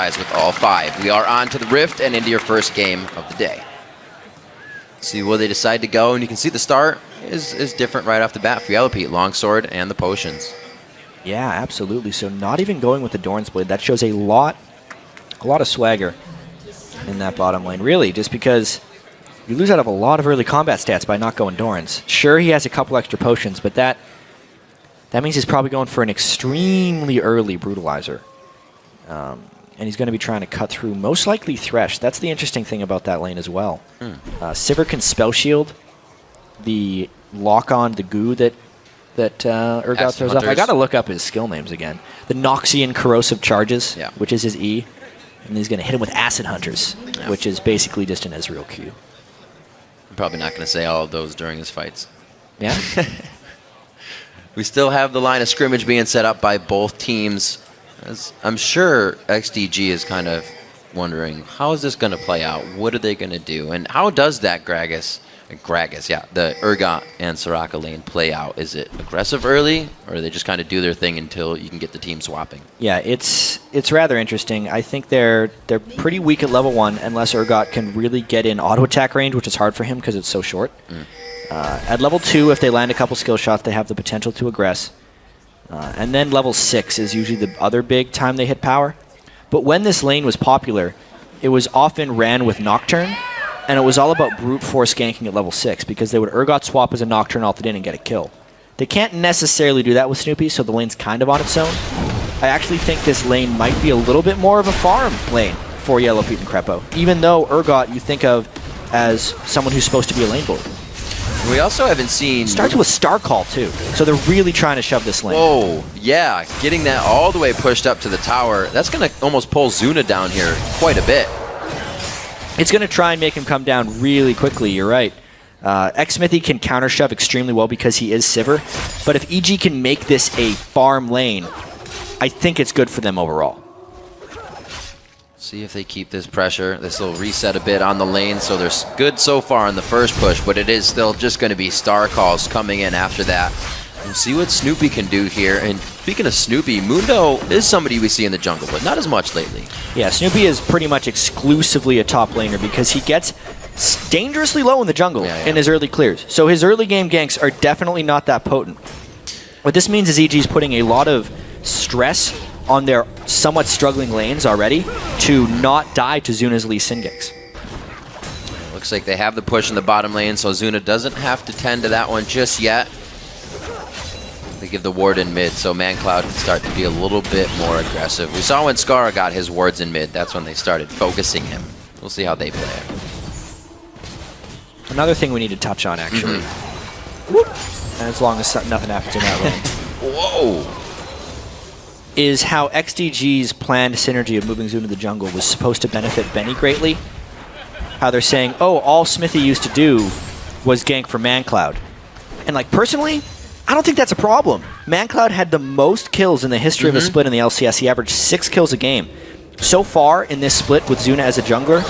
ties with all 5. We are on to the Rift and into your first game of the day. See where they decide to go, and you can see the start is different right off the bat for Yellow Pete. Longsword and the potions. Yeah, absolutely. So not even going with the Dorn's Blade. That shows a lot of swagger in that bottom lane. Really, just because you lose out of a lot of early combat stats by not going Dorns. Sure, he has a couple extra potions, but that means he's probably going for an extremely early Brutalizer. And he's going to be trying to cut through, most likely Thresh. That's the interesting thing about that lane as well. Sivir can Spell Shield the lock on the goo that Urgot throws off. I got to look up his skill names again. The Noxian Corrosive Charges, which is his E. And he's going to hit him with Acid Hunters, which is basically just an Ezreal Q. I'm probably not going to say all of those during his fights. Yeah? We still have the line of scrimmage being set up by both teams. As I'm sure XDG is kind of wondering, how is this going to play out? What are they going to do? And how does that Gragas, the Urgot and Soraka lane play out? Is it aggressive early, or do they just kind of do their thing until you can get the team swapping? Yeah, it's rather interesting. I think they're pretty weak at level 1 unless Urgot can really get in auto attack range, which is hard for him because it's so short. At level 2, if they land a couple skill shots, they have the potential to aggress. And then level 6 is usually the other big time they hit power. But when this lane was popular, it was often ran with Nocturne, and it was all about brute force ganking at level 6 because they would Urgot swap as a Nocturne ulted in and get a kill. They can't necessarily do that with Snoopy, so the lane's kind of on its own. I actually think this lane might be a little bit more of a farm lane for Yellow Pete and Crepo, even though Urgot you think of as someone who's supposed to be a lane board. We also haven't seen... Starts with Star Call, too. So they're really trying to shove this lane. Oh, yeah. Getting that all the way pushed up to the tower. That's going to almost pull Zuna down here quite a bit. It's going to try and make him come down really quickly, you're right. X-Smithy can counter shove extremely well because he is Sivir. But if EG can make this a farm lane, I think it's good for them overall. See if they keep this pressure. This will reset a bit on the lane, so they're good so far in the first push, but it is still just going to be Star Calls coming in after that. We'll see what Snoopy can do here. And speaking of Snoopy, Mundo is somebody we see in the jungle, but not as much lately. Yeah, Snoopy is pretty much exclusively a top laner because he gets dangerously low in the jungle in his early clears. So his early game ganks are definitely not that potent. What this means is EG is putting a lot of stress on their somewhat struggling lanes already to not die to Zuna's Lee Sin ganks. Looks like they have the push in the bottom lane, so Zuna doesn't have to tend to that one just yet. They give the ward in mid, so ManCloud can start to be a little bit more aggressive. We saw when Scar got his wards in mid, that's when they started focusing him. We'll see how they play it. Another thing we need to touch on, actually. And as long as nothing happens in that lane. Whoa! Is how XDG's planned synergy of moving Zuna to the jungle was supposed to benefit Benny greatly. How they're saying, oh, all Smithy used to do was gank for ManCloud. And like, personally, I don't think that's a problem. ManCloud had the most kills in the history of a split in the LCS. He averaged 6 kills a game. So far in this split with Zuna as a jungler,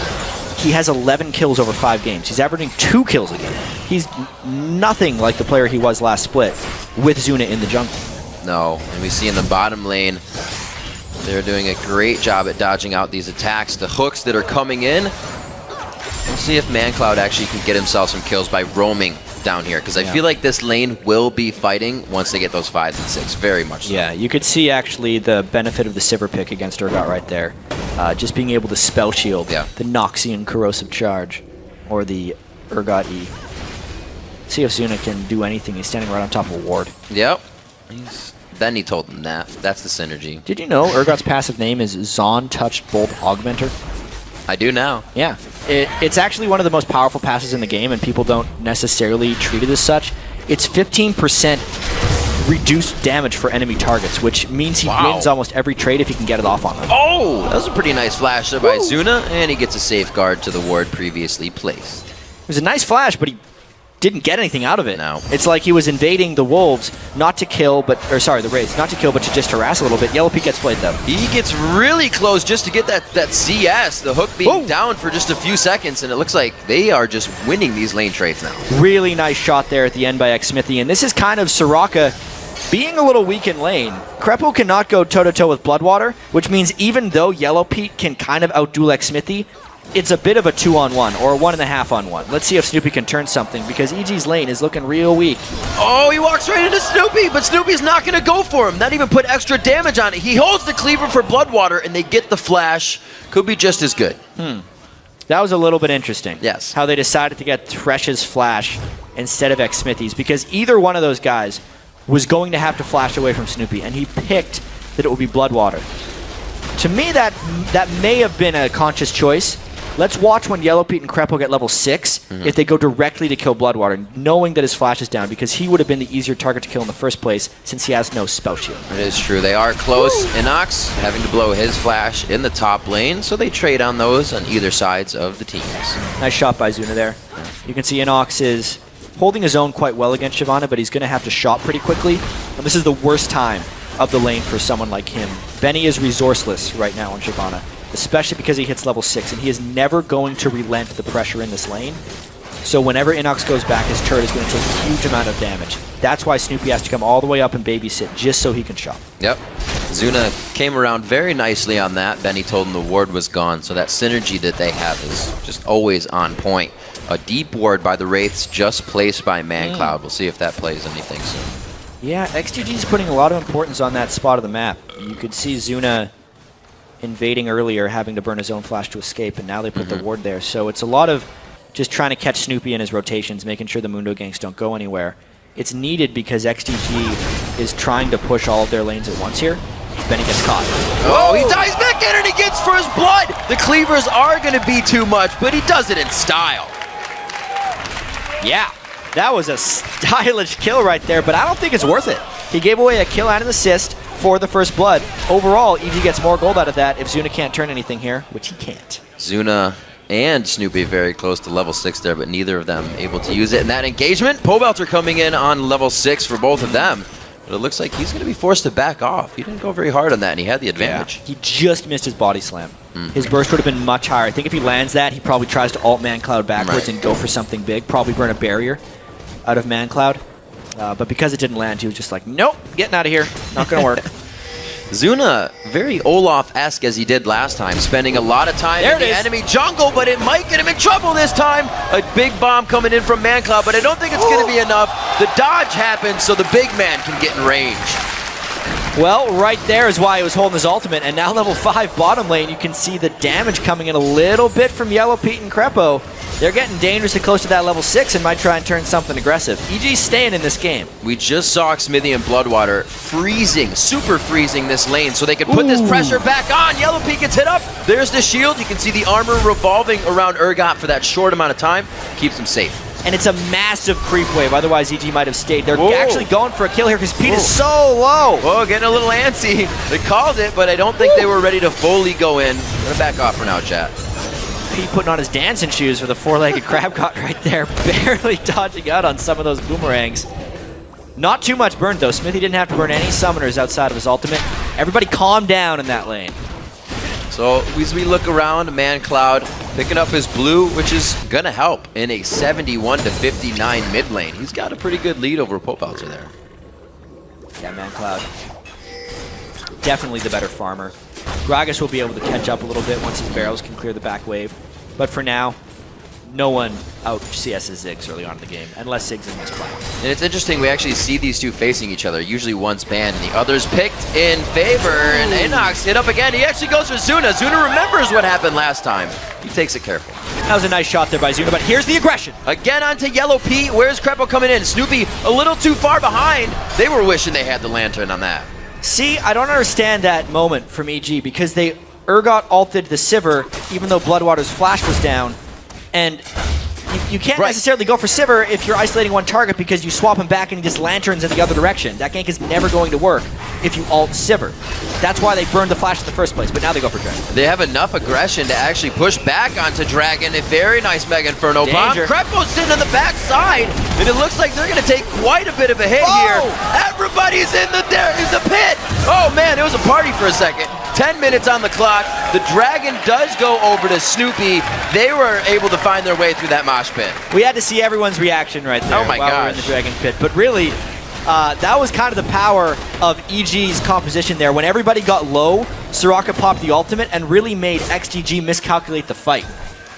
he has 11 kills over 5 games. He's averaging 2 kills a game. He's nothing like the player he was last split with Zuna in the jungle. No, and we see in the bottom lane, they're doing a great job at dodging out these attacks. The hooks that are coming in, we'll see if ManCloud actually can get himself some kills by roaming down here, because I feel like this lane will be fighting once they get those 5s and 6, very much so. Yeah, you could see actually the benefit of the Sivir pick against Urgot right there. Just being able to spell shield the Noxian Corrosive Charge, or the Urgot E. See if Zuna can do anything. He's standing right on top of a ward. Yep. Then he told them that. That's the synergy. Did you know Urgot's passive name is Zon Touched Bolt Augmenter? I do now. Yeah. It's actually one of the most powerful passes in the game, and people don't necessarily treat it as such. It's 15% reduced damage for enemy targets, which means he wins almost every trade if he can get it off on them. Oh! That was a pretty nice flash there by Zuna, and he gets a safeguard to the ward previously placed. It was a nice flash, but he didn't get anything out of it. No. It's like he was invading the wolves, not to kill, but, or sorry, the raids, not to kill, but to just harass a little bit. Yellow Pete gets played though. He gets really close just to get that CS, the hook being down for just a few seconds, and it looks like they are just winning these lane trades now. Really nice shot there at the end by X-Smithy, and this is kind of Soraka being a little weak in lane, Krepo cannot go toe-to-toe with Bloodwater, which means even though Yellow Pete can kind of outduel like Smithy, it's a bit of a 2-on-1 or a 1.5-on-1. Let's see if Snoopy can turn something, because EG's lane is looking real weak. Oh, he walks right into Snoopy, but Snoopy's not going to go for him. Not even put extra damage on it. He holds the cleaver for Bloodwater, and they get the flash. Could be just as good. That was a little bit interesting. Yes. How they decided to get Thresh's flash instead of X Smithy's, because either one of those guys was going to have to flash away from Snoopy, and he picked that it would be Bloodwater. To me, that may have been a conscious choice. Let's watch when Yellow Pete and Krepo get level 6 if they go directly to kill Bloodwater, knowing that his flash is down, because he would have been the easier target to kill in the first place since he has no spell shield. It is true. They are close. Inox having to blow his flash in the top lane, so they trade on those on either sides of the teams. Nice shot by Zuna there. You can see Inox is holding his own quite well against Shyvana, but he's going to have to shot pretty quickly. And this is the worst time of the lane for someone like him. Benny is resourceless right now on Shyvana, especially because he hits level 6, and he is never going to relent the pressure in this lane. So whenever Inox goes back, his turret is going to take a huge amount of damage. That's why Snoopy has to come all the way up and babysit just so he can shot. Yep. Zuna came around very nicely on that. Benny told him the ward was gone, so that synergy that they have is just always on point. A deep ward by the Wraiths just placed by ManCloud. We'll see if that plays anything soon. Yeah, XDG is putting a lot of importance on that spot of the map. You could see Zuna invading earlier, having to burn his own flash to escape, and now they put the ward there. So it's a lot of just trying to catch Snoopy in his rotations, making sure the Mundo ganks don't go anywhere. It's needed because XDG is trying to push all of their lanes at once here. Benny gets caught. Oh, he dives back in and he gets first blood! The cleavers are going to be too much, but he does it in style. Yeah, that was a stylish kill right there, but I don't think it's worth it. He gave away a kill and an assist for the first blood. Overall, EG gets more gold out of that if Zuna can't turn anything here, which he can't. Zuna and Snoopy very close to level 6 there, but neither of them able to use it in that engagement. Pobelter coming in on level 6 for both of them. But it looks like he's going to be forced to back off. He didn't go very hard on that, and he had the advantage. Yeah. He just missed his body slam. His burst would have been much higher. I think if he lands that, he probably tries to ult ManCloud backwards and go for something big. Probably burn a barrier out of ManCloud. But because it didn't land, he was just like, nope, getting out of here. Not going to work. Zuna, very Olaf-esque as he did last time, spending a lot of time in the enemy jungle, but it might get him in trouble this time. A big bomb coming in from ManCloud, but I don't think it's going to be enough. The dodge happens so the big man can get in range. Well, right there is why he was holding his ultimate, and now level 5 bottom lane, you can see the damage coming in a little bit from Yellow Pete and Krepo. They're getting dangerously close to that level 6 and might try and turn something aggressive. EG's staying in this game. We just saw Smithy and Bloodwater freezing, super freezing this lane so they could put this pressure back on. Yellow Pete gets hit up. There's the shield. You can see the armor revolving around Urgot for that short amount of time. Keeps him safe. And it's a massive creep wave, otherwise EG might have stayed. They're actually going for a kill here because Pete is so low. Whoa, getting a little antsy. They called it, but I don't think they were ready to fully go in. I'm gonna back off for now, chat. Pete putting on his dancing shoes with a 4-legged crab caught right there, barely dodging out on some of those boomerangs. Not too much burned though. Smithy didn't have to burn any summoners outside of his ultimate. Everybody calm down in that lane. So as we look around, ManCloud picking up his blue, which is going to help in a 71-59 mid lane. He's got a pretty good lead over Pobelter there. Yeah, ManCloud. Definitely the better farmer. Gragas will be able to catch up a little bit once his barrels can clear the back wave. But for now, no one out CS's Ziggs early on in the game, unless Ziggs in this play. And it's interesting, we actually see these two facing each other. Usually one's banned and the other's picked in favor. And Inox hit up again. He actually goes for Zuna. Zuna remembers what happened last time. He takes it careful. That was a nice shot there by Zuna, but here's the aggression. Again onto Yellow Pete. Where's Krepo coming in? Snoopy a little too far behind. They were wishing they had the lantern on that. See, I don't understand that moment from EG because they Urgot ulted the Sivir even though Bloodwater's flash was down. And you can't necessarily go for Sivir if you're isolating one target because you swap him back and he just lanterns in the other direction. That gank is never going to work if you ult Sivir. That's why they burned the flash in the first place, but now they go for Dragon. They have enough aggression to actually push back onto Dragon. A very nice Mega Inferno bomb. Krepo's sitting on the back side, and it looks like they're going to take quite a bit of a hit here. Everybody's in the pit. Oh man, it was a party for a second. 10 minutes on the clock. The Dragon does go over to Snoopy. They were able to find their way through that mosh pit. We had to see everyone's reaction right there oh my while we were in the Dragon pit. But really, That was kind of the power of EG's composition there. When everybody got low, Soraka popped the ultimate and really made XDG miscalculate the fight.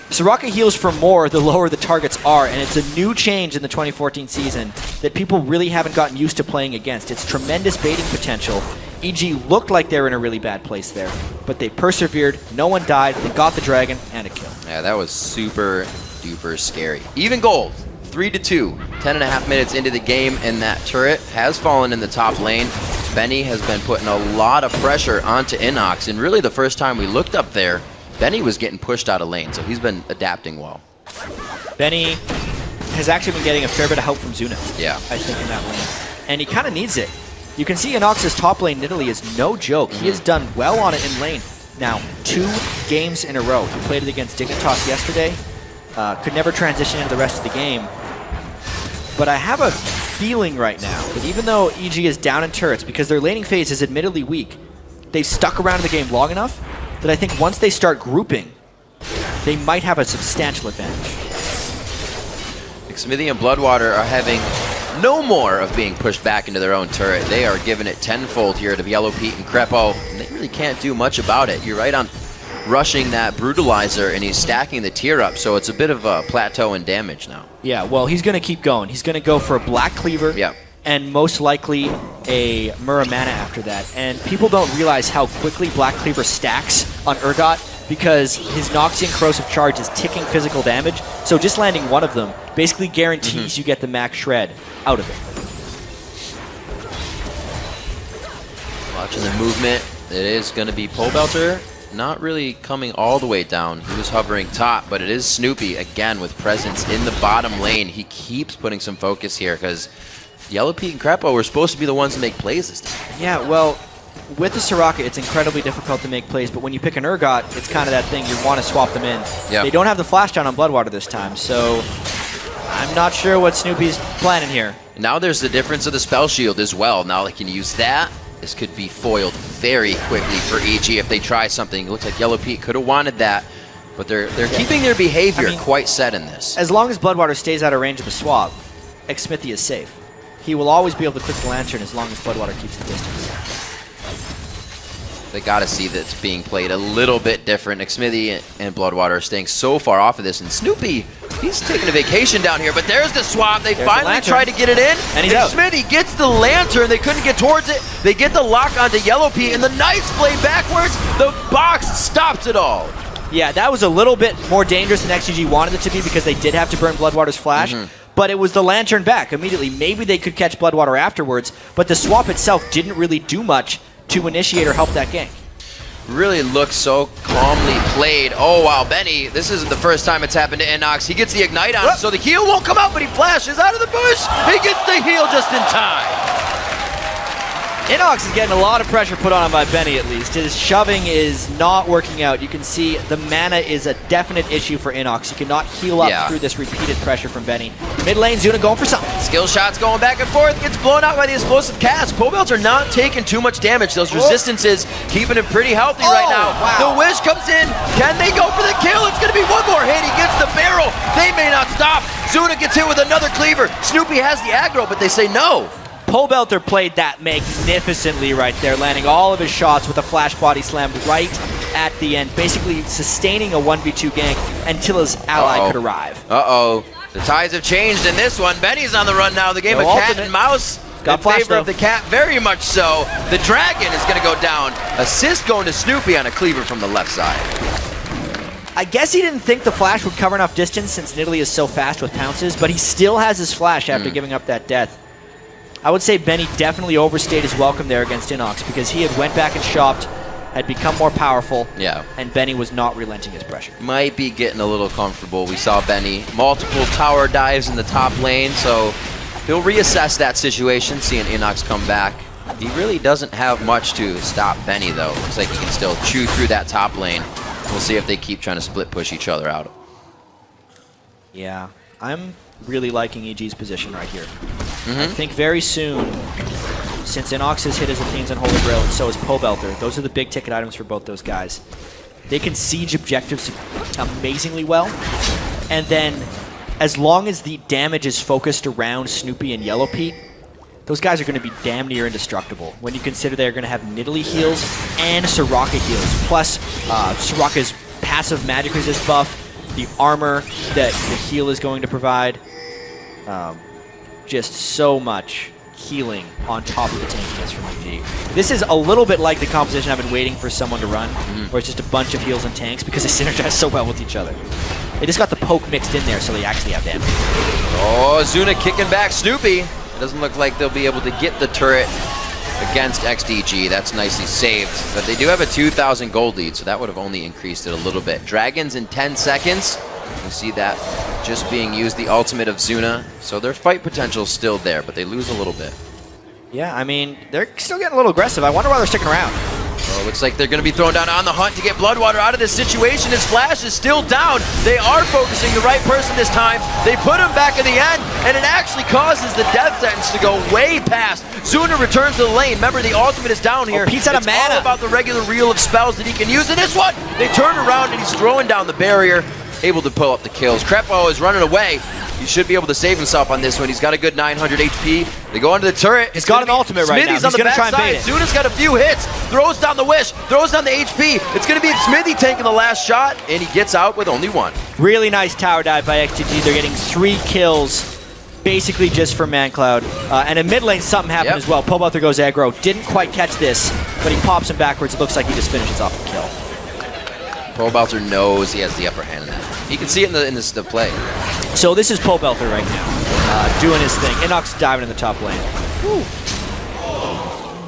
Soraka heals for more the lower the targets are, and it's a new change in the 2014 season that people really haven't gotten used to playing against. It's tremendous baiting potential. EG looked like they were in a really bad place there, but they persevered, no one died, they got the dragon, and a kill. Yeah, that was super duper scary. Even gold, 3-2, 10.5 minutes into the game, and that turret has fallen in the top lane. Benny has been putting a lot of pressure onto Inox, and really the first time we looked up there, Benny was getting pushed out of lane, so he's been adapting well. Benny has actually been getting a fair bit of help from Zuna, Yeah. I think, in that lane. And he kind of needs it. You can see Inox's top lane in Italy is no joke. He has done well on it in lane. Now, 2 games in a row. He played it against Dignitas yesterday. Could never transition into the rest of the game. But I have a feeling right now that even though EG is down in turrets, because their laning phase is admittedly weak, they've stuck around in the game long enough that I think once they start grouping, they might have a substantial advantage. Smithy and Bloodwater are having no more of being pushed back into their own turret. They are giving it tenfold here to Yellow Pete and Crepo, and they really can't do much about it. You're right on rushing that Brutalizer, and he's stacking the tier up, so it's a bit of a plateau in damage now. Yeah, well, he's going to keep going. He's going to go for a Black Cleaver. Yeah. And most likely a Muramana after that. And people don't realize how quickly Black Cleaver stacks on Urgot because his Noxian Corrosive Charge is ticking physical damage. So just landing one of them basically guarantees you get the max shred out of it. Watching the movement, it is going to be Pole Belter. Not really coming all the way down. He was hovering top, but it is Snoopy again with presence in the bottom lane. He keeps putting some focus here because Yellow Pete and Crepo were supposed to be the ones to make plays this time. Yeah, well, with the Soraka, it's incredibly difficult to make plays, but when you pick an Urgot, it's kind of that thing, you want to swap them in. Yep. They don't have the flash down on Bloodwater this time, so I'm not sure what Snoopy's planning here. Now there's the difference of the spell shield as well. Now they can use that. This could be foiled very quickly for EG if they try something. It looks like Yellow Pete could have wanted that, but they're keeping their behavior quite set in this. As long as Bloodwater stays out of range of the swap, Xmithy is safe. He will always be able to click the Lantern as long as Bloodwater keeps the distance. They got to see that it's being played a little bit different. Xmithy and Bloodwater are staying so far off of this, and Snoopy, he's taking a vacation down here, but there's the swap. They finally try to get it in, and Xmithy gets the Lantern. They couldn't get towards it. They get the lock onto Yellow Pete, and the nice play backwards. The box stops it all. Yeah, that was a little bit more dangerous than XGG wanted it to be because they did have to burn Bloodwater's flash. But it was the Lantern back immediately. Maybe they could catch Bloodwater afterwards, but the swap itself didn't really do much to initiate or help that gank. Really looks so calmly played. Oh, wow, Benny, this isn't the first time it's happened to Inox. He gets the Ignite on him, so the heal won't come out, but he flashes out of the bush. He gets the heal just in time. Inox is getting a lot of pressure put on him by Benny, at least. His shoving is not working out. You can see the mana is a definite issue for Inox. He cannot heal up through this repeated pressure from Benny. Mid lane, Zuna going for something. Skill shots going back and forth. Gets blown out by the explosive cast. Pobelts are not taking too much damage. Those resistances keeping him pretty healthy right now. Wow. The Wish comes in. Can they go for the kill? It's going to be one more hit. He gets the barrel. They may not stop. Zuna gets hit with another cleaver. Snoopy has the aggro, but they say no. Pole Belter played that magnificently right there, landing all of his shots with a flash body slam right at the end, basically sustaining a 1v2 gank until his ally could arrive. The tides have changed in this one. Benny's on the run now. The game of cat and mouse Got in favor of the cat, very much so. The dragon is going to go down. Assist going to Snoopy on a cleaver from the left side. I guess he didn't think the flash would cover enough distance since Nidalee is so fast with pounces, but he still has his flash after giving up that death. I would say Benny definitely overstayed his welcome there against Inox because he had went back and shopped, had become more powerful, and Benny was not relenting his pressure. Might be getting a little comfortable. We saw Benny multiple tower dives in the top lane, so he'll reassess that situation, seeing Inox come back. He really doesn't have much to stop Benny, though. Looks like he can still chew through that top lane. We'll see if they keep trying to split push each other out. Yeah, I'm really liking EG's position right here. I think very soon, since Inox has hit his Athene's Unholy Grail, and so is Pobelter, those are the big ticket items for both those guys. They can siege objectives amazingly well, and then as long as the damage is focused around Snoopy and Yellow Pete, those guys are going to be damn near indestructible when you consider they're going to have Nidalee heals and Soraka heals, plus Soraka's passive magic resist buff, the armor that the heal is going to provide. Just so much healing on top of the tankiness from EG. This is a little bit like the composition I've been waiting for someone to run, where it's just a bunch of heals and tanks because they synergize so well with each other. They just got the poke mixed in there so they actually have damage. Oh, Zuna kicking back Snoopy. It doesn't look like they'll be able to get the turret against XDG. That's nicely saved. But they do have a 2,000 gold lead, so that would have only increased it a little bit. Dragons in 10 seconds. You see that just being used, the ultimate of Zuna. So their fight potential is still there, but they lose a little bit. Yeah, I mean, they're still getting a little aggressive. I wonder why they're sticking around. Oh, looks like they're going to be thrown down on the hunt to get Bloodwater out of this situation. His flash is still down. They are focusing the right person this time. They put him back in the end, and it actually causes the death sentence to go way past. Zuna returns to the lane. Remember, the ultimate is down here. Pete's out of mana. It's all about the regular reel of spells that he can use. In this one, they turn around, and he's throwing down the barrier, able to pull up the kills. Crepo is running away. He should be able to save himself on this one. He's got a good 900 HP. They go into the turret. He's got an ultimate right now. Smithy's on the backside. Zuna's got a few hits. Throws down the wish. Throws down the HP. It's going to be Smithy taking the last shot, and he gets out with only one. Really nice tower dive by XDG. They're getting 3 kills, basically just for ManCloud. And in mid lane, something happened as well. Pobelter goes aggro. Didn't quite catch this, but he pops him backwards. It looks like he just finishes off the kill. Pobelter knows he has the upper hand in that. You can see it in the play. So this is Pobelter right now, doing his thing. Inox diving in the top lane. Woo.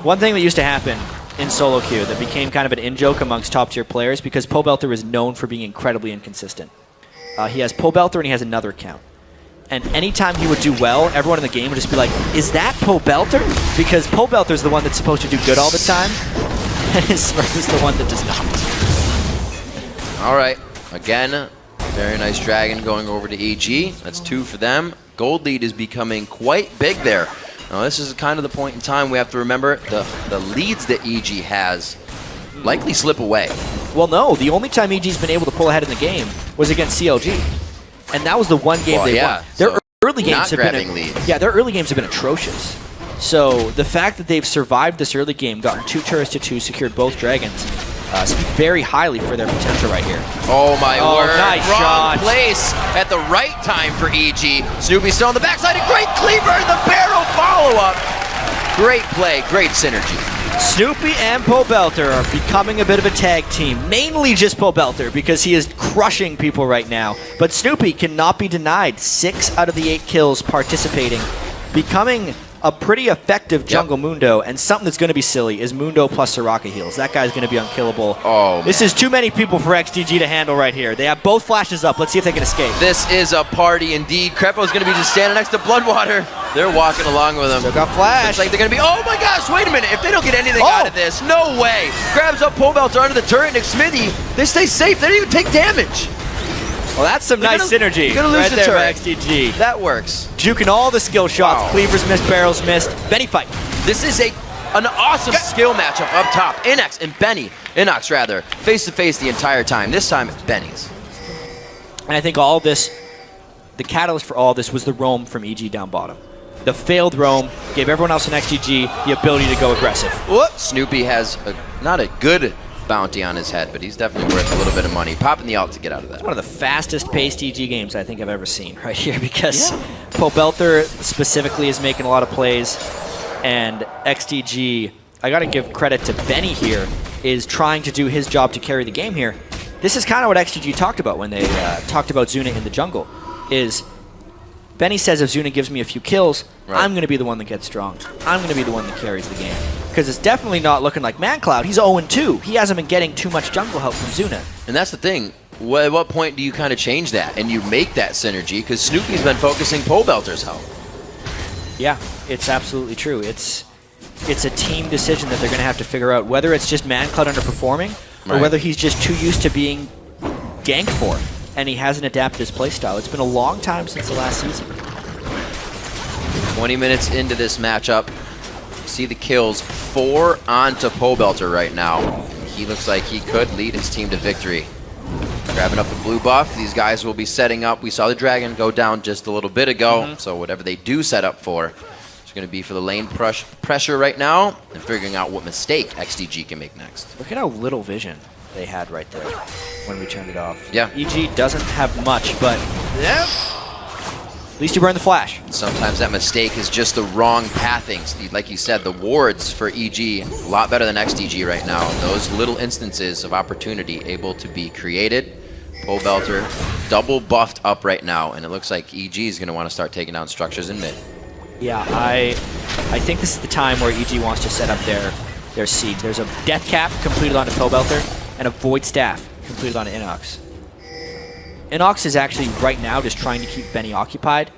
One thing that used to happen in solo queue that became kind of an in-joke amongst top-tier players, because Pobelter is known for being incredibly inconsistent. He has Pobelter and he has another account. And anytime he would do well, everyone in the game would just be like, is that Pobelter? Because Pobelter is the one that's supposed to do good all the time, and his Smurf is the one that does not. All right, again, very nice dragon going over to EG. That's 2 for them. Gold lead is becoming quite big there. Now this is kind of the point in time we have to remember the leads that EG has likely slip away. Well, no, the only time EG's been able to pull ahead in the game was against CLG. And that was the one game they won. Their early games have been leads. Yeah, their early games have been atrocious. So the fact that they've survived this early game, gotten 2 turrets to 2, secured both dragons, speak very highly for their potential right here. Oh my word! Nice Wrong shot. place at the right time for EG. Snoopy still on the backside. A great cleaver in the barrel follow-up. Great play, great synergy. Snoopy and Pobelter are becoming a bit of a tag team. Mainly just Pobelter, because he is crushing people right now. But Snoopy cannot be denied. 6 out of the 8 kills participating. Becoming a pretty effective jungle Mundo, and something that's going to be silly is Mundo plus Soraka heals. That guy's going to be unkillable. Oh, this is too many people for XDG to handle right here. They have both flashes up. Let's see if they can escape. This is a party indeed. Crepo's going to be just standing next to Bloodwater. They're walking along with him. Still got flash. It's like they're going to be, oh my gosh, wait a minute. If they don't get anything out of this, no way. Grabs up Pobelter under the turret, and Smithy, they stay safe. They don't even take damage. Well, that's some nice synergy right there by XDG. That works. Juking all the skill shots. Wow. Cleavers missed, barrels missed. Benny fight. This is an awesome skill matchup up top. Inox and Inox rather, face to face the entire time. This time it's Benny's. And I think all this, the catalyst for all this was the roam from EG down bottom. The failed roam gave everyone else in XDG the ability to go aggressive. Whoop. Snoopy has not a good bounty on his head, but he's definitely worth a little bit of money. Popping the ult to get out of that. It's one of the fastest paced EG games I think I've ever seen right here, because Pobelter specifically is making a lot of plays, and XDG, I got to give credit to Benny here, is trying to do his job to carry the game here. This is kind of what XDG talked about when they talked about Zuna in the jungle, is Benny says if Zuna gives me a few kills, I'm going to be the one that gets strong. I'm going to be the one that carries the game. Because it's definitely not looking like ManCloud. He's 0-2. He hasn't been getting too much jungle help from Zuna. And that's the thing. At what point do you kind of change that and you make that synergy? Because Snoopy's been focusing Pobelter's help. Yeah, it's absolutely true. It's a team decision that they're going to have to figure out, whether it's just ManCloud underperforming or whether he's just too used to being ganked for and he hasn't adapted his playstyle. It's been a long time since the last season. 20 minutes into this matchup. See the kills, 4 onto Pobelter right now. He looks like he could lead his team to victory. Grabbing up the blue buff, these guys will be setting up. We saw the dragon go down just a little bit ago, so whatever they do set up for, it's going to be for the lane pressure right now and figuring out what mistake XDG can make next. Look at how little vision they had right there when we turned it off. Yeah. EG doesn't have much, but at least you burn the flash. Sometimes that mistake is just the wrong pathing. Like you said, the wards for EG, a lot better than XDG right now. Those little instances of opportunity able to be created. Pole Belter double buffed up right now, and it looks like EG is going to want to start taking down structures in mid. Yeah, I think this is the time where EG wants to set up their siege. There's a Death Cap completed onto Pole Belter and a Void Staff completed onto Inox. Inox is actually right now just trying to keep Benny occupied,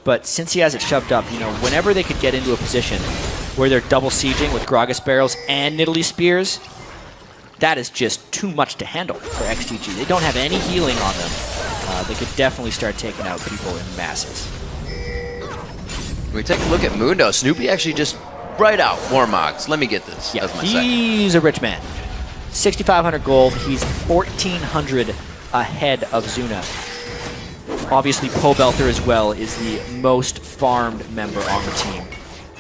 but since he has it shoved up, you know, whenever they could get into a position where they're double sieging with Gragas barrels and Nidalee spears, that is just too much to handle for XDG. They don't have any healing on them. They could definitely start taking out people in masses. When we take a look at Mundo, Snoopy actually just right out Warmogs. Let me get this. Yeah, That's my second. he's a rich man. 6,500 gold. He's 1,400 ahead of Zuna. Obviously, Pole Belter as well is the most farmed member on the team.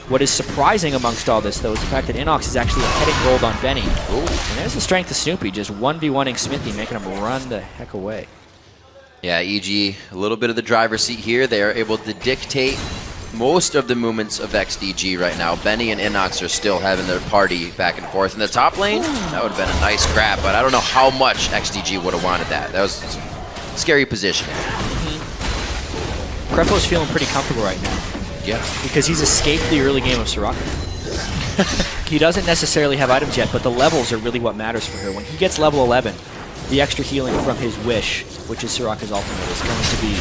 What is surprising amongst all this, though, is the fact that Inox is actually ahead in gold on Benny. Ooh. And there's the strength of Snoopy, just 1v1ing Smithy, making him run the heck away. Yeah, EG, a little bit of the driver's seat here. They are able to dictate most of the movements of XDG right now. Benny and Inox are still having their party back and forth. In the top lane, that would have been a nice grab, but I don't know how much XDG would have wanted that. That was a scary position. Crepo's feeling pretty comfortable right now. Yeah. Because he's escaped the early game of Soraka. He doesn't necessarily have items yet, but the levels are really what matters for her. When he gets level 11, the extra healing from his Wish, which is Soraka's ultimate, is going to be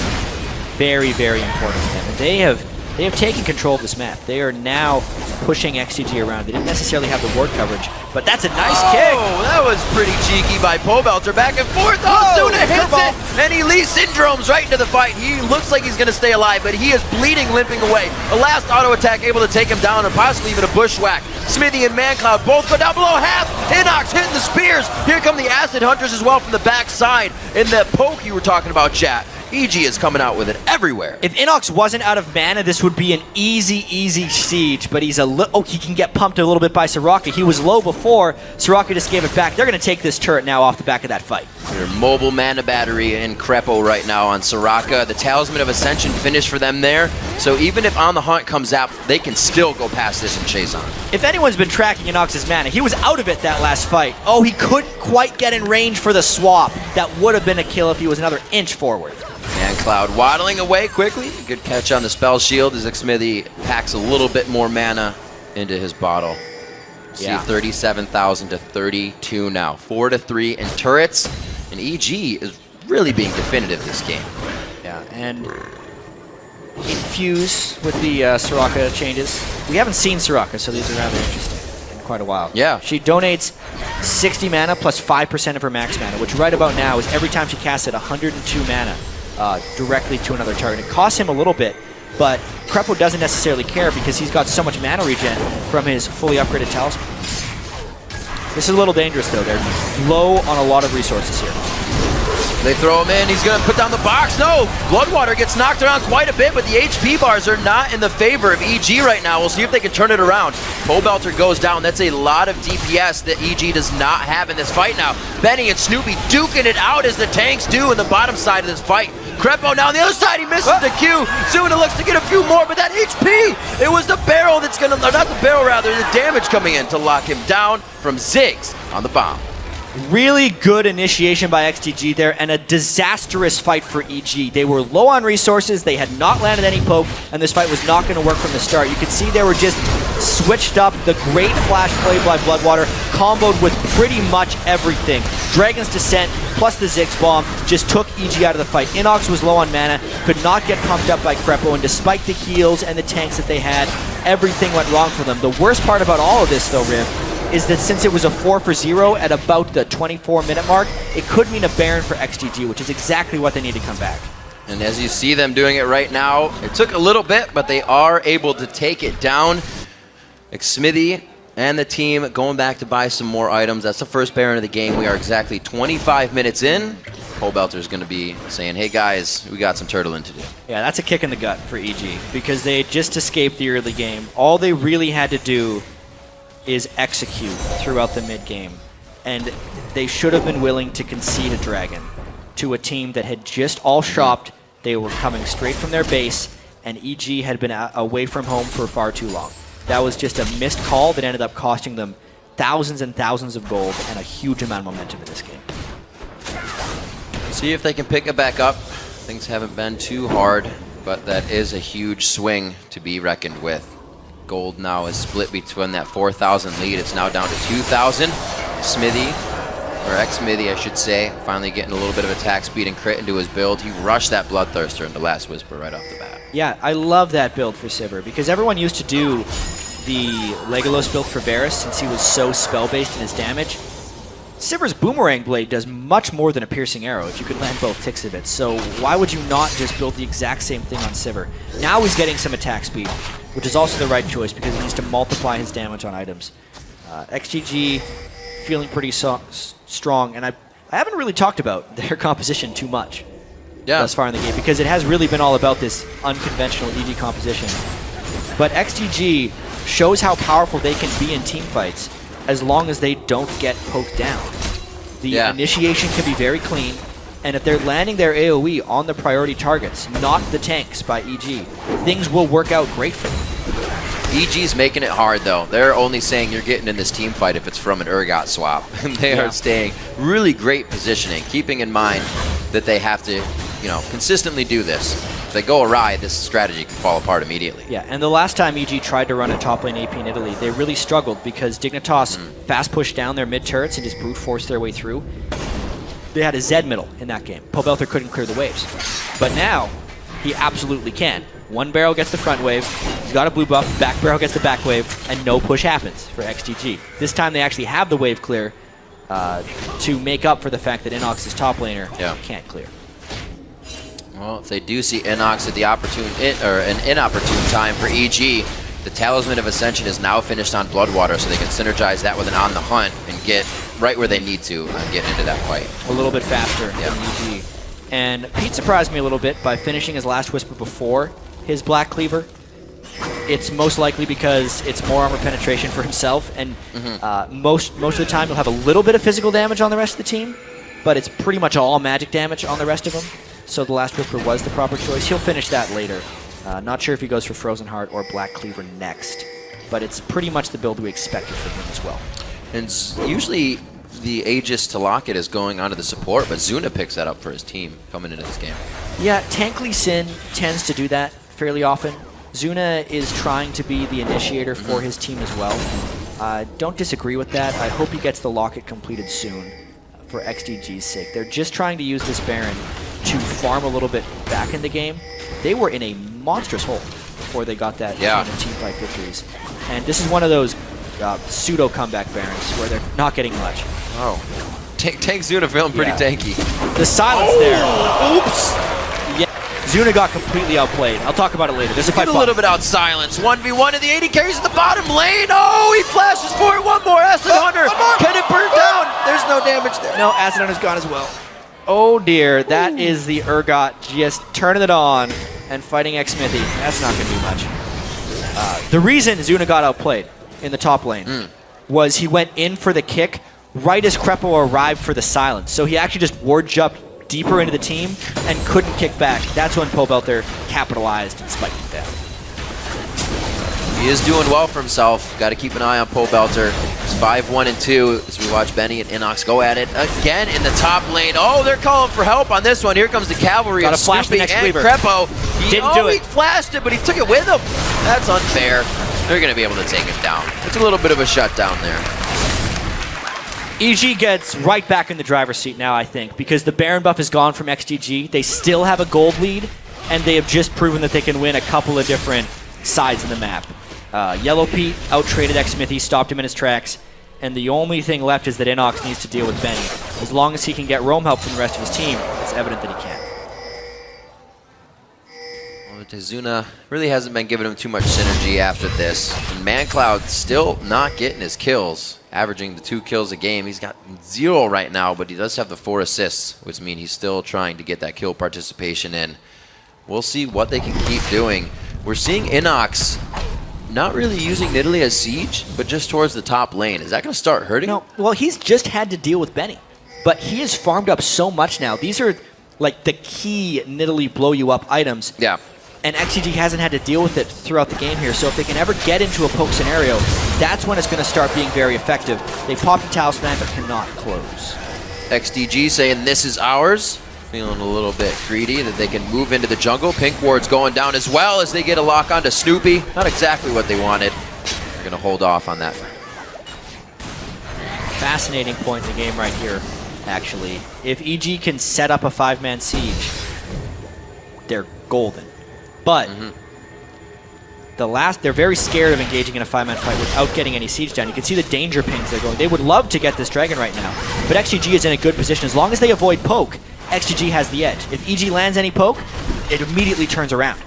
very, very important to him. And they have taken control of this map. They are now pushing XDG around. They didn't necessarily have the ward coverage, but that's a nice kick. Oh, that was pretty cheeky by Pole Belter. Back and forth. Oh, Zuna hits it, and he Lee syndromes right into the fight. He looks like he's going to stay alive, but he is bleeding, limping away. A last auto attack able to take him down, and possibly even a bushwhack. Smithy and ManCloud both go down below half. Inox hitting the spears. Here come the Acid Hunters as well from the backside. In that poke you were talking about, chat. EG is coming out with it everywhere. If Inox wasn't out of mana, this would be an easy siege, but he's he can get pumped a little bit by Soraka. He was low before, Soraka just gave it back. They're going to take this turret now off the back of that fight. Their mobile mana battery in Crepo right now on Soraka. The Talisman of Ascension finished for them there, so even if On the Hunt comes out, they can still go past this and chase on. If anyone's been tracking Inox's mana, he was out of it that last fight. Oh, he couldn't quite get in range for the swap. That would have been a kill if he was another inch forward. And Cloud waddling away quickly. Good catch on the spell shield as Smithy packs a little bit more mana into his bottle. See, Yeah. 37,000 to 32 now. 4-3 in turrets. And EG is really being definitive this game. Yeah, and infuse with the Soraka changes. We haven't seen Soraka, so these are rather interesting in quite a while. Yeah. She donates 60 mana plus 5% of her max mana, which right about now is every time she casts it 102 mana directly to another target. It costs him a little bit, but Crepo doesn't necessarily care because he's got so much mana regen from his fully upgraded talisman. This is a little dangerous though. They're low on a lot of resources here. They throw him in. He's going to put down the box. No! Bloodwater gets knocked around quite a bit, but the HP bars are not in the favor of EG right now. We'll see if they can turn it around. Pole Belter goes down. That's a lot of DPS that EG does not have in this fight now. Benny and Snoopy duking it out as the tanks do in the bottom side of this fight. Crepo now on the other side. He misses the Q. Zuna looks to get a few more, but that HP! It was the barrel that's going to... Not the barrel, rather. The damage coming in to lock him down from Ziggs on the bomb. Really good initiation by XDG there, and a disastrous fight for EG. They were low on resources, they had not landed any poke, and this fight was not going to work from the start. You could see they were just switched up. The great flash play by Bloodwater comboed with pretty much everything. Dragon's Descent plus the Ziggs Bomb just took EG out of the fight. Inox was low on mana, could not get pumped up by Crepo, and despite the heals and the tanks that they had, everything went wrong for them. The worst part about all of this, though, Riv, is that since it was a 4-for-0 at about the 24-minute mark, it could mean a Baron for XDG, which is exactly what they need to come back. And as you see them doing it right now, it took a little bit, but they are able to take it down. Smithy and the team going back to buy some more items. That's the first Baron of the game. We are exactly 25 minutes in. Pole Belter's going to be saying, hey guys, we got some turtling to do. Yeah, that's a kick in the gut for EG because they had just escaped the early game. All they really had to do is execute throughout the mid-game. And they should have been willing to concede a Dragon to a team that had just all shopped. They were coming straight from their base, and EG had been away from home for far too long. That was just a missed call that ended up costing them thousands and thousands of gold and a huge amount of momentum in this game. See if they can pick it back up. Things haven't been too hard, but that is a huge swing to be reckoned with. Gold now is split between that 4,000 lead. It's now down to 2,000. Smithy, or ex-Smithy I should say, finally getting a little bit of attack speed and crit into his build. He rushed that Bloodthirster into Last Whisper right off the bat. Yeah, I love that build for Sivir because everyone used to do the Legolas build for Varus since he was so spell-based in his damage. Sivir's Boomerang Blade does much more than a piercing arrow if you could land both ticks of it, so why would you not just build the exact same thing on Sivir? Now he's getting some attack speed, which is also the right choice because he needs to multiply his damage on items. XDG feeling pretty strong, and I haven't really talked about their composition too much thus far in the game because it has really been all about this unconventional EG composition. But XDG shows how powerful they can be in team fights as long as they don't get poked down. The initiation can be very clean, and if they're landing their AoE on the priority targets, not the tanks by EG, things will work out great for them. EG's making it hard though. They're only saying you're getting in this team fight if it's from an Urgot swap. They are staying really great positioning, keeping in mind that they have to, consistently do this. If they go awry, this strategy can fall apart immediately. Yeah, and the last time EG tried to run a top lane AP in Italy, they really struggled because Dignitas fast pushed down their mid turrets and just brute forced their way through. They had a Zed middle in that game. Pobelter couldn't clear the waves. But now, he absolutely can. One barrel gets the front wave, he's got a blue buff, back barrel gets the back wave, and no push happens for XDG. This time they actually have the wave clear to make up for the fact that Inox's top laner can't clear. Well, if they do see Inox at the an inopportune time for EG, the Talisman of Ascension is now finished on Bloodwater, so they can synergize that with an On the Hunt and get right where they need to get into that fight. A little bit faster than EG. And Pete surprised me a little bit by finishing his Last Whisper before his Black Cleaver. It's most likely because it's more armor penetration for himself, and most of the time he'll have a little bit of physical damage on the rest of the team, but it's pretty much all magic damage on the rest of them. So the Last Whisper was the proper choice. He'll finish that later. Not sure if he goes for Frozen Heart or Black Cleaver next, but it's pretty much the build we expected from him as well. And usually the Aegis to Locket is going onto the support, but Zuna picks that up for his team coming into this game. Yeah, Tankly Sin tends to do that fairly often. Zuna is trying to be the initiator for his team as well. Don't disagree with that. I hope he gets the Locket completed soon for XDG's sake. They're just trying to use this Baron to farm a little bit back in the game. They were in a monstrous hole before they got that team fight victories. And this is one of those pseudo comeback Barons where they're not getting much. Oh. Tank Zuna feeling pretty tanky. The silence there. Oops! Yeah, Zuna got completely outplayed. I'll talk about it later. There's a fight. A little bit out silence. 1v1 and the 80 carries in the bottom lane. Oh, he flashes for it. One more. Acid Hunter. Can it burn down? There's no damage there. No, Acid Hunter's gone as well. Oh dear, that is the Urgot just turning it on and fighting X-Smithy. That's not going to do much. The reason Zuna got outplayed in the top lane was he went in for the kick right as Krepo arrived for the silence. So he actually just ward jumped deeper into the team and couldn't kick back. That's when Pobelter capitalized and spiked him down. He is doing well for himself. Got to keep an eye on Pobelter. It's 5-1-2 as we watch Benny and Inox go at it again in the top lane. Oh, they're calling for help on this one. Here comes the cavalry of flash the next and Cleaver. Krepo. Didn't do it. He flashed it, but he took it with him. That's unfair. They're going to be able to take him down. It's a little bit of a shutdown there. EG gets right back in the driver's seat now, I think, because the Baron buff is gone from XDG. They still have a gold lead, and they have just proven that they can win a couple of different sides of the map. Yellow Pete out-traded X-Smithy, stopped him in his tracks, and the only thing left is that Inox needs to deal with Benny. As long as he can get roam help from the rest of his team, it's evident that he can. Well, Tizuna really hasn't been giving him too much synergy after this. And ManCloud still not getting his kills, averaging the 2 kills a game. He's got 0 right now, but he does have the 4 assists, which means he's still trying to get that kill participation in. We'll see what they can keep doing. We're seeing Inox not really using Nidalee as siege, but just towards the top lane. Is that going to start hurting him? No, well, he's just had to deal with Benny. But he has farmed up so much now. These are like the key Nidalee blow you up items. Yeah. And XDG hasn't had to deal with it throughout the game here. So if they can ever get into a poke scenario, that's when it's going to start being very effective. They pop the talisman but cannot close. XDG saying this is ours. Feeling a little bit greedy that they can move into the jungle. Pink Ward's going down as well as they get a lock onto Snoopy. Not exactly what they wanted. They're going to hold off on that. Fascinating point in the game right here, actually. If EG can set up a 5-man siege, they're golden. But they're very scared of engaging in a 5-man fight without getting any siege down. You can see the danger pings they're going. They would love to get this dragon right now, but XGG is in a good position. As long as they avoid poke, XGG has the edge. If EG lands any poke, it immediately turns around.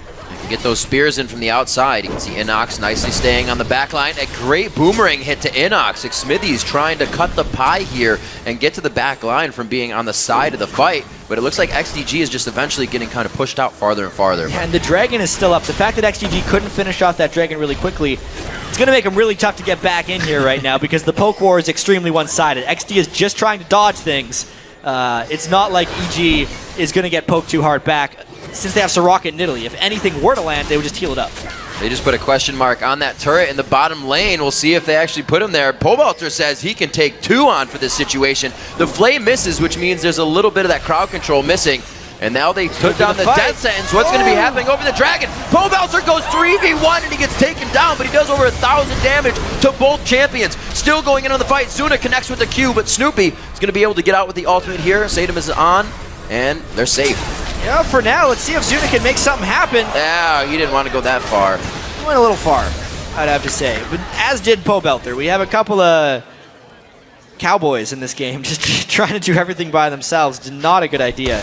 Get those spears in from the outside. You can see Inox nicely staying on the back line. A great boomerang hit to Inox. Smithy's trying to cut the pie here and get to the back line from being on the side of the fight. But it looks like XDG is just eventually getting kind of pushed out farther and farther. Yeah, and the dragon is still up. The fact that XDG couldn't finish off that dragon really quickly, it's going to make him really tough to get back in here right now because the poke war is extremely one-sided. XD is just trying to dodge things. It's not like EG is going to get poked too hard back. Since they have Soraka and Nidalee, if anything were to land, they would just heal it up. They just put a question mark on that turret in the bottom lane. We'll see if they actually put him there. Pobelter says he can take 2 on for this situation. The flame misses, which means there's a little bit of that crowd control missing. And now they took down the death sentence. What's going to be happening over the dragon? Pobelter goes 3v1 and he gets taken down, but he does over 1,000 damage to both champions. Still going into the fight. Zuna connects with the Q, but Snoopy is going to be able to get out with the ultimate here. Sadum is on, and they're safe. Yeah, for now, let's see if Zuna can make something happen. Yeah, he didn't want to go that far. He went a little far, I'd have to say. But as did Pobelter. We have a couple of cowboys in this game just trying to do everything by themselves. Not a good idea.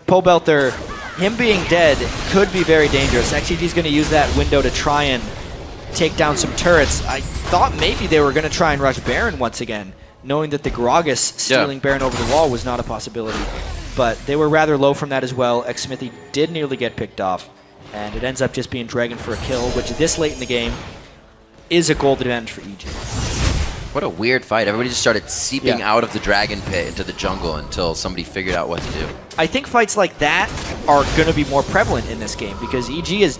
Pobelter, him being dead could be very dangerous. XGG's going to use that window to try and take down some turrets. I thought maybe they were going to try and rush Baron once again, knowing that the Gragas stealing Baron over the wall was not a possibility. But they were rather low from that as well. Smithy did nearly get picked off, and it ends up just being Dragon for a kill, which this late in the game is a gold advantage for EG. What a weird fight. Everybody just started seeping out of the dragon pit into the jungle until somebody figured out what to do. I think fights like that are going to be more prevalent in this game because EG is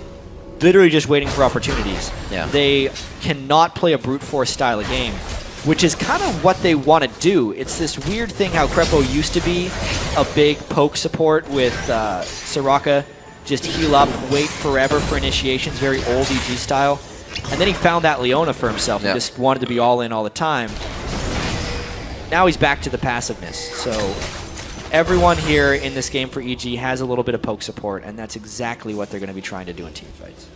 literally just waiting for opportunities. Yeah. They cannot play a brute force style of game, which is kind of what they want to do. It's this weird thing how Crepo used to be a big poke support with Soraka, just heal up, wait forever for initiations, very old EG style. And then he found that Leona for himself and just wanted to be all in all the time. Now he's back to the passiveness. So everyone here in this game for EG has a little bit of poke support, and that's exactly what they're going to be trying to do in team fights.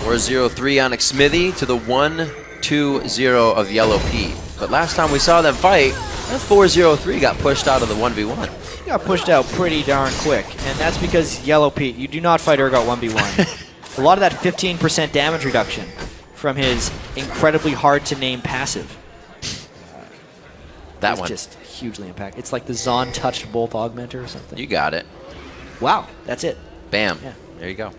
4-0-3 on Smithy to the 1-2-0 of Yellow Pete. But last time we saw them fight, that 4-0-3 got pushed out of the 1v1. He got pushed out pretty darn quick, and that's because Yellow Pete, you do not fight Urgot 1v1. A lot of that 15% damage reduction from his incredibly hard-to-name passive. That one. Just hugely impactful. It's like the Zon touched both augmenter or something. You got it. Wow, that's it. Bam. Yeah. There you go.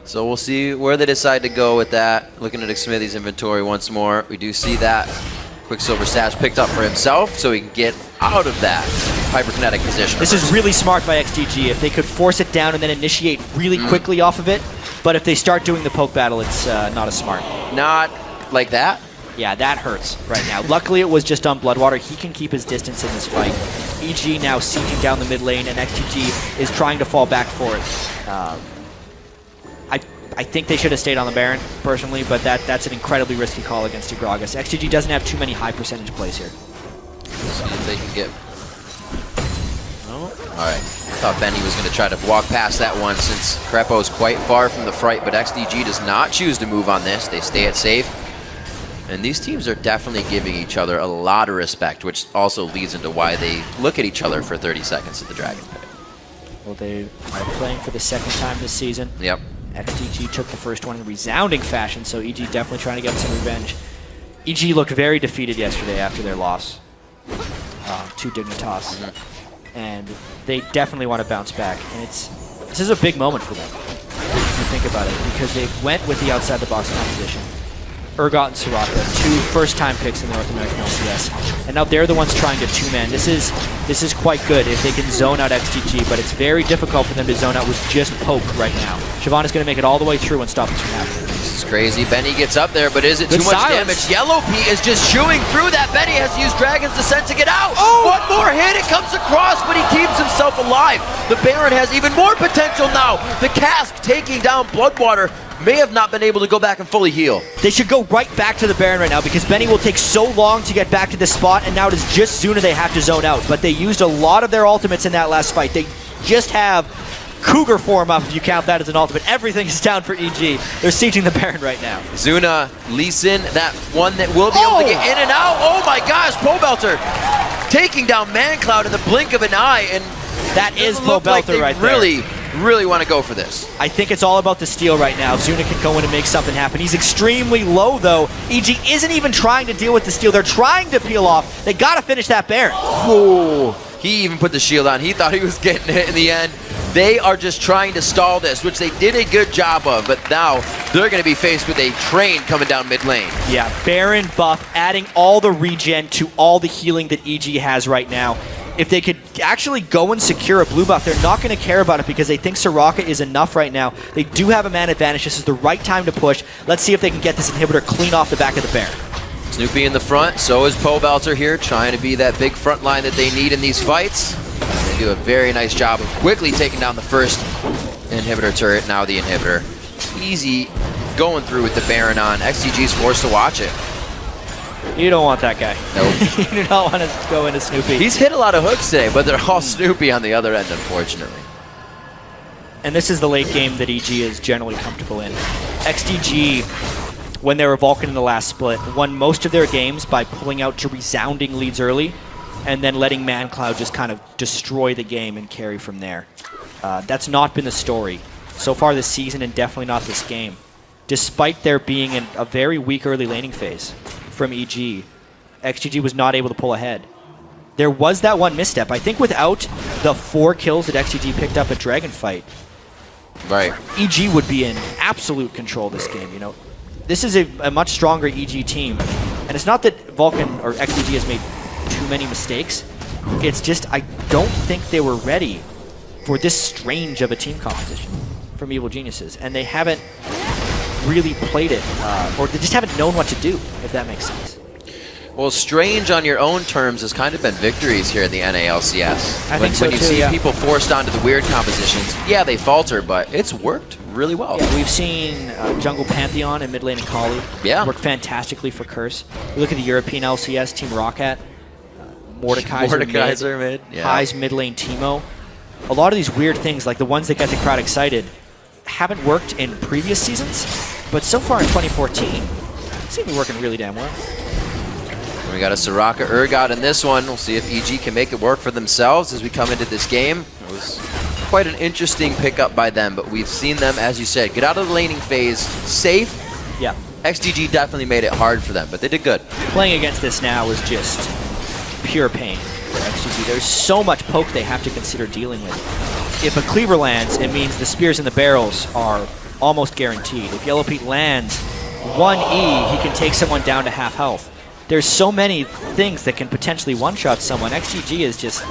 So we'll see where they decide to go with that. Looking at Smithy's inventory once more, we do see that Quicksilver Sash picked up for himself so he can get out of that hyperkinetic position. This is really smart by XDG. If they could force it down and then initiate really quickly off of it, but if they start doing the poke battle, it's not as smart. Not like that? Yeah, that hurts right now. Luckily, it was just on Bloodwater. He can keep his distance in this fight. EG now sieging down the mid lane, and XDG is trying to fall back for it. I think they should have stayed on the Baron, personally, but that's an incredibly risky call against Gragas. XDG doesn't have too many high percentage plays here. See if they can get... Oh, all right. I thought Benny was going to try to walk past that one since Crepo is quite far from the fight, but XDG does not choose to move on this. They stay it safe. And these teams are definitely giving each other a lot of respect, which also leads into why they look at each other for 30 seconds at the Dragon Pit. Well, they are playing for the second time this season. Yep. XDG took the first one in resounding fashion, so EG definitely trying to get some revenge. EG looked very defeated yesterday after their loss to Dignitas. And they definitely want to bounce back. And this is a big moment for them, if you think about it, because they went with the outside-the-box composition. Urgot and Soraka, 2 first-time picks in the North American LCS. And now they're the ones trying to two-man. This is quite good if they can zone out XDG, but it's very difficult for them to zone out with just poke right now. Siobhan is going to make it all the way through and stop this from happening. This is crazy. Benny gets up there, but is it too much silence. damage? Yellow Pea is just chewing through that. Benny has to use Dragon's Descent to get out. Oh! One more hit, it comes across, but he keeps himself alive. The Baron has even more potential now. The Cask taking down Bloodwater. May have not been able to go back and fully heal. They should go right back to the Baron right now because Benny will take so long to get back to this spot, and now it is just Zuna they have to zone out. But they used a lot of their ultimates in that last fight. They just have Cougar form up, if you count that as an ultimate. Everything is down for EG. They're sieging the Baron right now. Zuna, Lee Sin, that one that will be able to get in and out. Oh my gosh, Pobelter taking down ManCloud in the blink of an eye, and that is Pobelter like right there. Really want to go for this. I think it's all about the steal right now. Zuna can go in and make something happen. He's extremely low, though. EG isn't even trying to deal with the steal. They're trying to peel off. They got to finish that Baron. Ooh. He even put the shield on. He thought he was getting hit in the end. They are just trying to stall this, which they did a good job of, but now they're going to be faced with a train coming down mid lane. Yeah, Baron buff, adding all the regen to all the healing that EG has right now. If they could actually go and secure a blue buff, they're not going to care about it because they think Soraka is enough right now. They do have a man advantage. This is the right time to push. Let's see if they can get this inhibitor clean off the back of the Baron. Snoopy in the front, so is Pobelter here, trying to be that big front line that they need in these fights. They do a very nice job of quickly taking down the first inhibitor turret, now the inhibitor. Easy going through with the Baron on. XDG's forced to watch it. You don't want that guy. Nope. You do not want to go into Snoopy. He's hit a lot of hooks today, but they're all Snoopy on the other end, unfortunately. And this is the late game that EG is generally comfortable in. XDG, when they were Vulcan in the last split, won most of their games by pulling out to resounding leads early and then letting ManCloud just kind of destroy the game and carry from there. That's not been the story so far this season, and definitely not this game. Despite there being a very weak early laning phase from EG, XDG was not able to pull ahead. There was that one misstep. I think without the 4 kills that XDG picked up at Dragonfight, right, EG would be in absolute control this game. You know, this is a much stronger EG team, and it's not that Vulcan or XDG has made too many mistakes. It's just I don't think they were ready for this strange of a team composition from Evil Geniuses, and they haven't really played it, or they just haven't known what to do, if that makes sense. Well, strange on your own terms has kind of been victories here in the NALCS. I think so when you too, see yeah. people forced onto the weird compositions, yeah, they falter, but it's worked really well. Yeah, we've seen Jungle Pantheon and mid lane and Kali work fantastically for Curse. We look at the European LCS, Team Rocket, Mordekaiser mid, High's mid lane Teemo. A lot of these weird things, like the ones that get the crowd excited, haven't worked in previous seasons, but so far in 2014, seem to be working really damn well. We got a Soraka Urgot in this one. We'll see if EG can make it work for themselves as we come into this game. It was quite an interesting pickup by them, but we've seen them, as you said, get out of the laning phase safe. Yeah. XDG definitely made it hard for them, but they did good. Playing against this now is just pure pain for XDG. There's so much poke they have to consider dealing with. If a cleaver lands, it means the spears and the barrels are almost guaranteed. If Yellow Pete lands 1E, he can take someone down to half health. There's so many things that can potentially one-shot someone. XDG is just...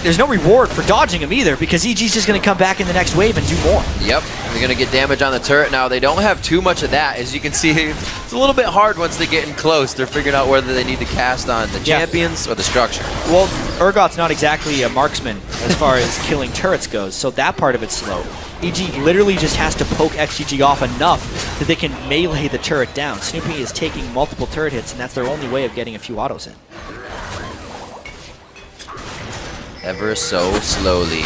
There's no reward for dodging him either, because EG's just going to come back in the next wave and do more. Yep, they're going to get damage on the turret now. They don't have too much of that. As you can see, it's a little bit hard once they get in close. They're figuring out whether they need to cast on the champions or the structure. Well, Urgot's not exactly a marksman as far as killing turrets goes, so that part of it's slow. EG literally just has to poke XDG off enough that they can melee the turret down. Snoopy is taking multiple turret hits, and that's their only way of getting a few autos in. Ever so slowly.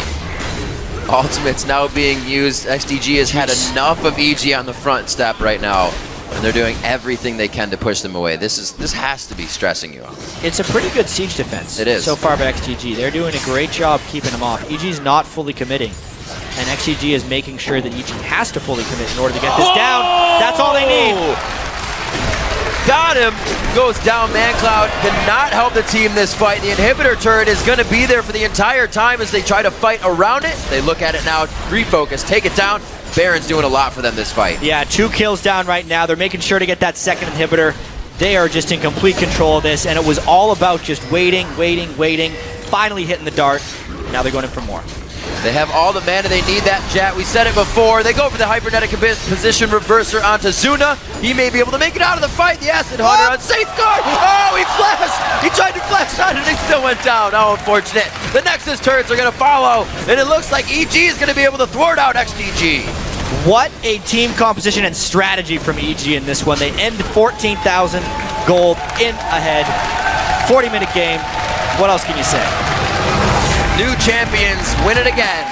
Ultimate's now being used. XDG has had enough of EG on the front step right now. And they're doing everything they can to push them away. This has to be stressing you out. It's a pretty good siege defense. It is. So far by XDG. They're doing a great job keeping them off. EG's not fully committing. And XDG is making sure that EG has to fully commit in order to get this down. That's all they need. Got him. Goes down. ManCloud cannot help the team this fight. The inhibitor turret is going to be there for the entire time as they try to fight around it. They look at it now, refocus, take it down. Baron's doing a lot for them this fight. Yeah, 2 kills down right now. They're making sure to get that second inhibitor. They are just in complete control of this, and it was all about just waiting, finally hitting the dart. Now they're going in for more. They have all the mana they need, that Jet. We said it before. They go for the hypernetic position reverser onto Zuna. He may be able to make it out of the fight. The Acid Hunter on Safeguard. Oh, he flashed. He tried to flash on it and he still went down. How unfortunate. The Nexus turrets are going to follow, and it looks like EG is going to be able to thwart out XDG. What a team composition and strategy from EG in this one. They end 14,000 gold in ahead. 40-minute game. What else can you say? New champions win it again.